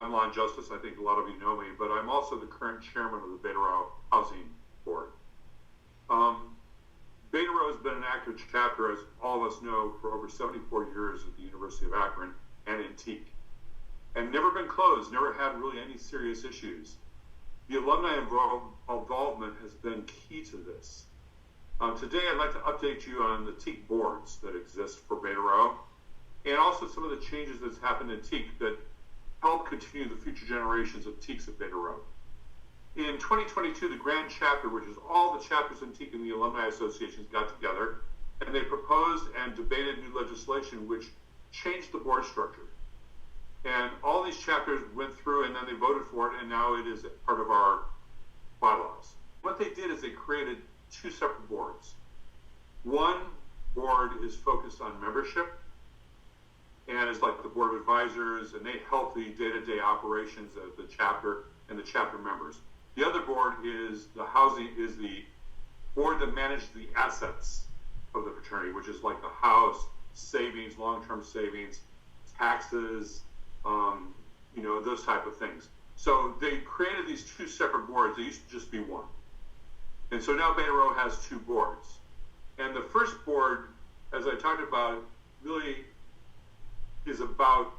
I'm Lon Justice. I think a lot of you know me, but I'm also the current chairman of the Beta Row Housing Board. Beta Row has been an active chapter, as all of us know, for over 74 years at the University of Akron and in Teak, and never been closed, never had really any serious issues. The alumni involvement has been key to this. Today, I'd like to update you on the Teak boards that exist for Beta Row, and also some of the changes that's happened in Teak that help continue the future generations of Teaks at Beta Row. In 2022, the Grand Chapter, which is all the chapters in Teak and the Alumni Associations, got together, and they proposed and debated new legislation which changed the board structure. And all these chapters went through, and then they voted for it, and now it is part of our bylaws. What they did is they created two separate boards. One board is focused on membership, and it's like the board of advisors, and they help the day-to-day operations of the chapter and the chapter members. The other board is the board that manages the assets of the fraternity, which is like the house, savings, long-term savings, taxes, those type of things. So they created these two separate boards. They used to just be one. And so now Beta Row has two boards. And the first board, as I talked about, really is about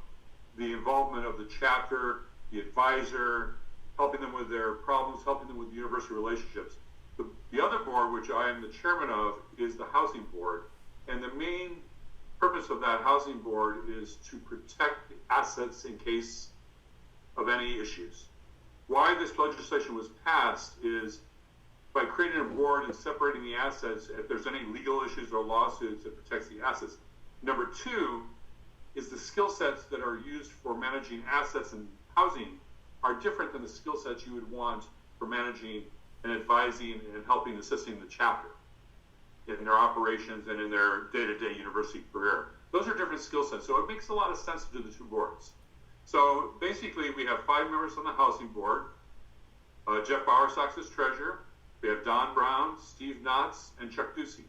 the involvement of the chapter, the advisor, helping them with their problems, helping them with university relationships. The other board, which I am the chairman of, is the housing board. And the main purpose of that housing board is to protect the assets in case of any issues. Why this legislation was passed is by creating a board and separating the assets, if there's any legal issues or lawsuits, it protects the assets. Number two is the skill sets that are used for managing assets and housing are different than the skill sets you would want for managing and advising and helping, assisting the chapter in their operations and in their day-to-day university career. Those are different skill sets, so it makes a lot of sense to do the two boards. So basically, we have 5 members on the housing board. Jeff Bowersox is treasurer. We have Don Brown, Steve Knotts, and Chuck Ducey.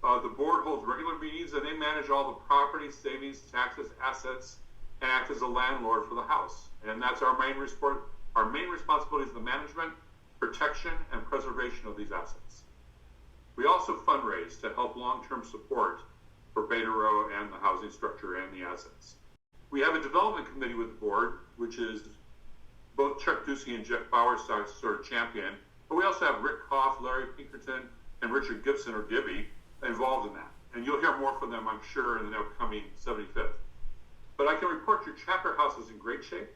The board holds regular meetings, and they manage all the property, savings, taxes, assets, and act as a landlord for the house. And that's our main responsibility is the management, protection, and preservation of these assets. We also fundraise to help long-term support for Beta Row and the housing structure and the assets. We have a development committee with the board, which is both Chuck Ducey and Jeff Bowersox sort of champion, but we also have Rick Koff, Larry Pinkerton, and Richard Gibson, or Gibby, involved in that. And you'll hear more from them, I'm sure, in the upcoming 75th. But I can report your chapter house is in great shape.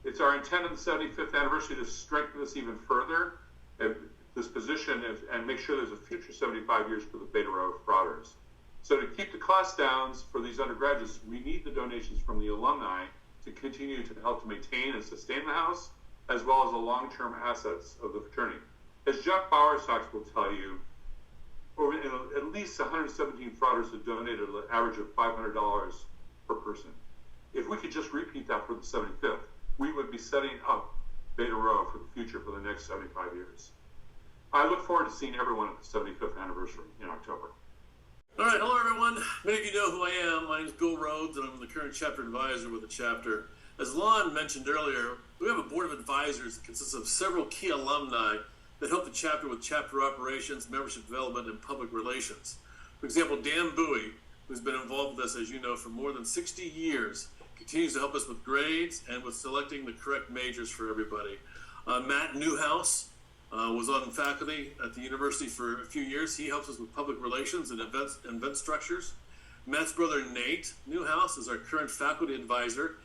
It's our intent on the 75th anniversary to strengthen this even further, this position, and make sure there's a future 75 years for the Beta Row frauders. So to keep the costs down for these undergraduates, we need the donations from the alumni to continue to help to maintain and sustain the house, as well as the long-term assets of the fraternity. As Jeff Bowersox will tell you, at least 117 frauders have donated an average of $500 per person. If we could just repeat that for the 75th, we would be setting up Beta Row for the future for the next 75 years. I look forward to seeing everyone at the 75th anniversary in October. All right, hello everyone. Many of you know who I am. My name is Bill Rhodes, and I'm the current chapter advisor with the chapter. As Lon mentioned earlier, we have a board of advisors that consists of several key alumni that help the chapter with chapter operations, membership development, and public relations. For example, Dan Bowie, who's been involved with us, as you know, for more than 60 years, continues to help us with grades and with selecting the correct majors for everybody. Matt Newhouse was on faculty at the university for a few years. He helps us with public relations and event structures. Matt's brother Nate Newhouse is our current faculty advisor.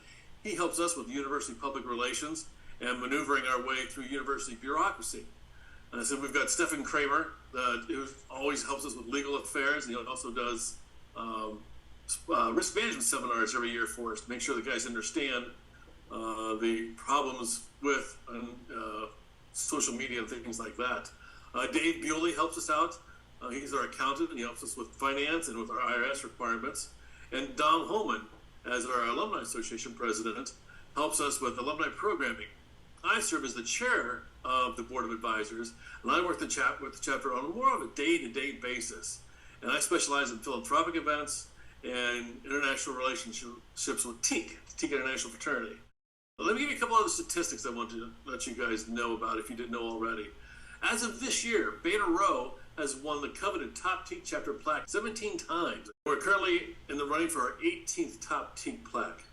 He helps us with university public relations and maneuvering our way through university bureaucracy. And so we've got Stephen Kramer, who always helps us with legal affairs. He also does risk management seminars every year for us to make sure the guys understand the problems with social media and things like that. Dave Bewley helps us out. He's our accountant, and he helps us with finance and with our IRS requirements. And Dom Holman, as our Alumni Association president, helps us with alumni programming. I serve as the chair of the board of advisors, and I work with the chapter on more of a day-to-day basis. And I specialize in philanthropic events and international relationships with TEAC, TEAC International Fraternity. Let me give you a couple other statistics I want to let you guys know about if you didn't know already. As of this year, Beta Rho has won the coveted top TEAC chapter plaque 17 times. We're currently in the running for our 18th top TEAC plaque.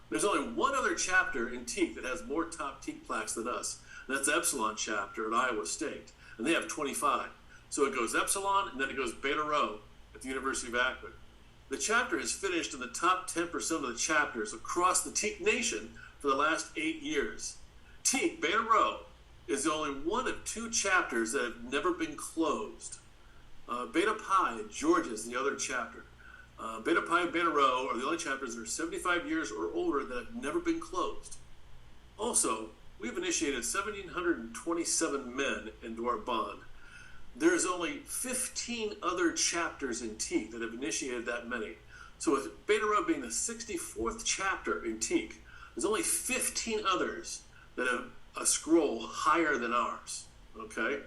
There's only one other chapter in TEAC that has more top TEAC plaques than us, and that's the Epsilon chapter at Iowa State, and they have 25. So it goes Epsilon, and then it goes Beta Rho at the University of Akron. The chapter has finished in the top 10% of the chapters across the TEAC nation for the last 8 years. TEAC Beta Rho is the only one of 2 chapters that have never been closed. Beta Pi in Georgia is the other chapter. Beta Pi and Beta Rho are the only chapters that are 75 years or older that have never been closed. Also, we've initiated 1,727 men into our bond. There's only 15 other chapters in TEAC that have initiated that many. So with Beta Rho being the 64th chapter in TEAC, there's only 15 others that have a scroll higher than ours, okay?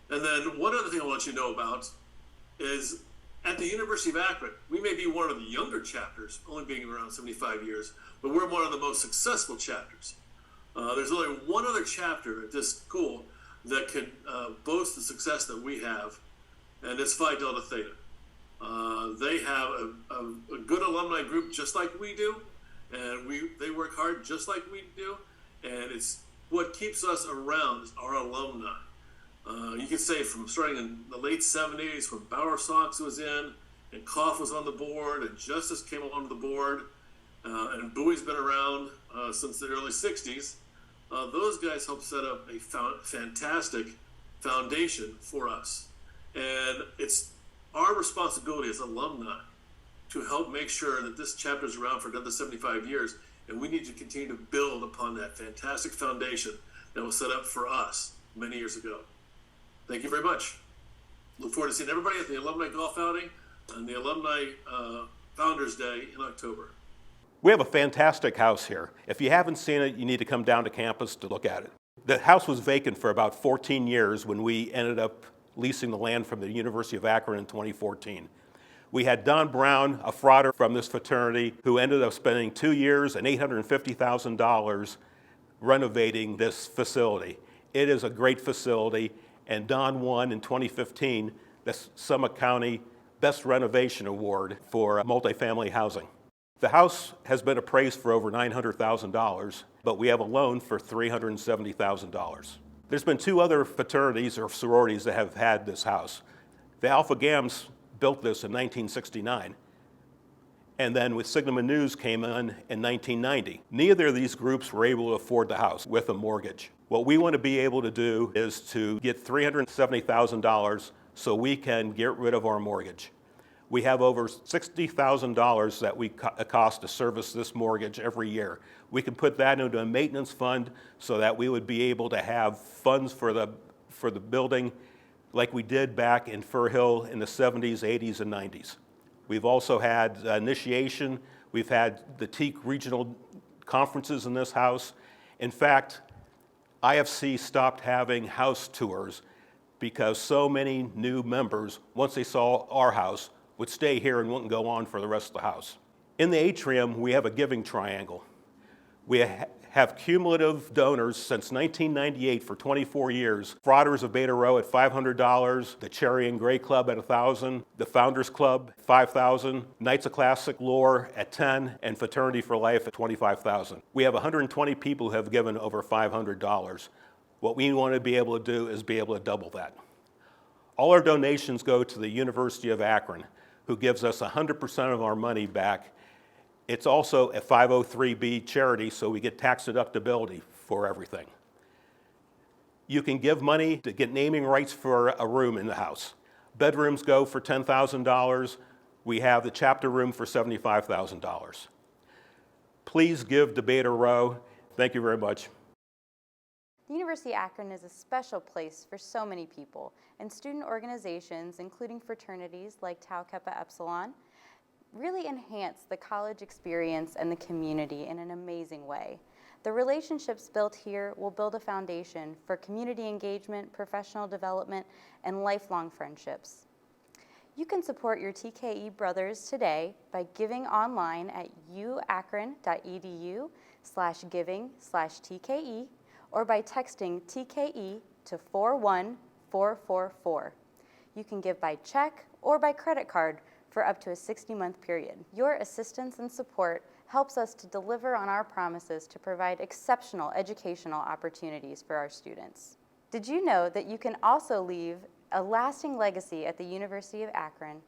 And then one other thing I want you to know about is at the University of Akron, we may be one of the younger chapters, only being around 75 years, but we're one of the most successful chapters. There's only one other chapter at this school that can boast the success that we have, and it's Phi Delta Theta. They have a good alumni group just like we do, and they work hard just like we do, and it's what keeps us around is our alumni. You could say from starting in the late 70s when Bauer Sox was in, and Koff was on the board, and Justice came onto the board, and Bowie's been around since the early 60s. Those guys helped set up a fantastic foundation for us. And it's our responsibility as alumni to help make sure that this chapter is around for another 75 years, and we need to continue to build upon that fantastic foundation that was set up for us many years ago. Thank you very much. Look forward to seeing everybody at the Alumni Golf Outing and the Alumni Founders Day in October. We have a fantastic house here. If you haven't seen it, you need to come down to campus to look at it. The house was vacant for about 14 years when we ended up leasing the land from the University of Akron in 2014. We had Don Brown, a frauder from this fraternity, who ended up spending 2 years and $850,000 renovating this facility. It is a great facility, and Don won in 2015 the Summit County Best Renovation Award for multifamily housing. The house has been appraised for over $900,000, but we have a loan for $370,000. There's been 2 other fraternities or sororities that have had this house. The Alpha Gams built this in 1969, and then with Sigma News came in 1990. Neither of these groups were able to afford the house with a mortgage. What we want to be able to do is to get $370,000 so we can get rid of our mortgage. We have over $60,000 that it costs to service this mortgage every year. We can put that into a maintenance fund so that we would be able to have funds for the building like we did back in Fur Hill in the 70s, 80s, and 90s. We've also had initiation. We've had the TEAC regional conferences in this house. In fact, IFC stopped having house tours because so many new members, once they saw our house, would stay here and wouldn't go on for the rest of the house. In the atrium, we have a giving triangle. We have cumulative donors since 1998 for 24 years. Frauders of Beta Rho at $500, the Cherry and Gray Club at $1,000, the Founders Club $5,000, Knights of Classic Lore at $10, and Fraternity for Life at $25,000. We have 120 people who have given over $500. What we want to be able to do is be able to double that. All our donations go to the University of Akron, who gives us 100% of our money back. It's also a 503B charity, so we get tax deductibility for everything. You can give money to get naming rights for a room in the house. Bedrooms go for $10,000. We have the chapter room for $75,000. Please give to Beta Rho. Thank you very much. The University of Akron is a special place for so many people, and student organizations, including fraternities like Tau Kappa Epsilon, really enhance the college experience and the community in an amazing way. The relationships built here will build a foundation for community engagement, professional development, and lifelong friendships. You can support your TKE brothers today by giving online at uakron.edu/giving/TKE or by texting TKE to 41444. You can give by check or by credit card for up to a 60-month period. Your assistance and support helps us to deliver on our promises to provide exceptional educational opportunities for our students. Did you know that you can also leave a lasting legacy at the University of Akron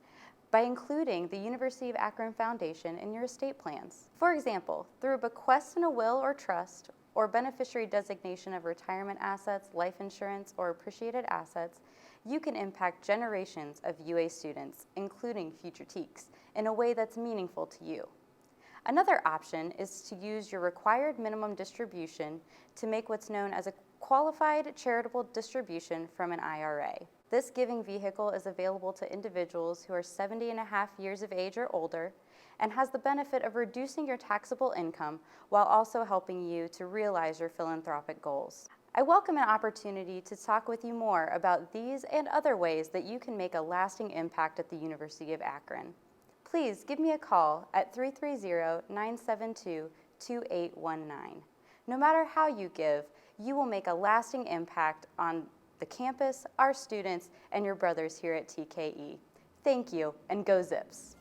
by including the University of Akron Foundation in your estate plans? For example, through a bequest in a will or trust, or beneficiary designation of retirement assets, life insurance, or appreciated assets, you can impact generations of UA students, including future TEKs, in a way that's meaningful to you. Another option is to use your required minimum distribution to make what's known as a qualified charitable distribution from an IRA. This giving vehicle is available to individuals who are 70 and a half years of age or older and has the benefit of reducing your taxable income while also helping you to realize your philanthropic goals. I welcome an opportunity to talk with you more about these and other ways that you can make a lasting impact at the University of Akron. Please give me a call at 330-972-2819. No matter how you give, you will make a lasting impact on the campus, our students, and your brothers here at TKE. Thank you, and go Zips!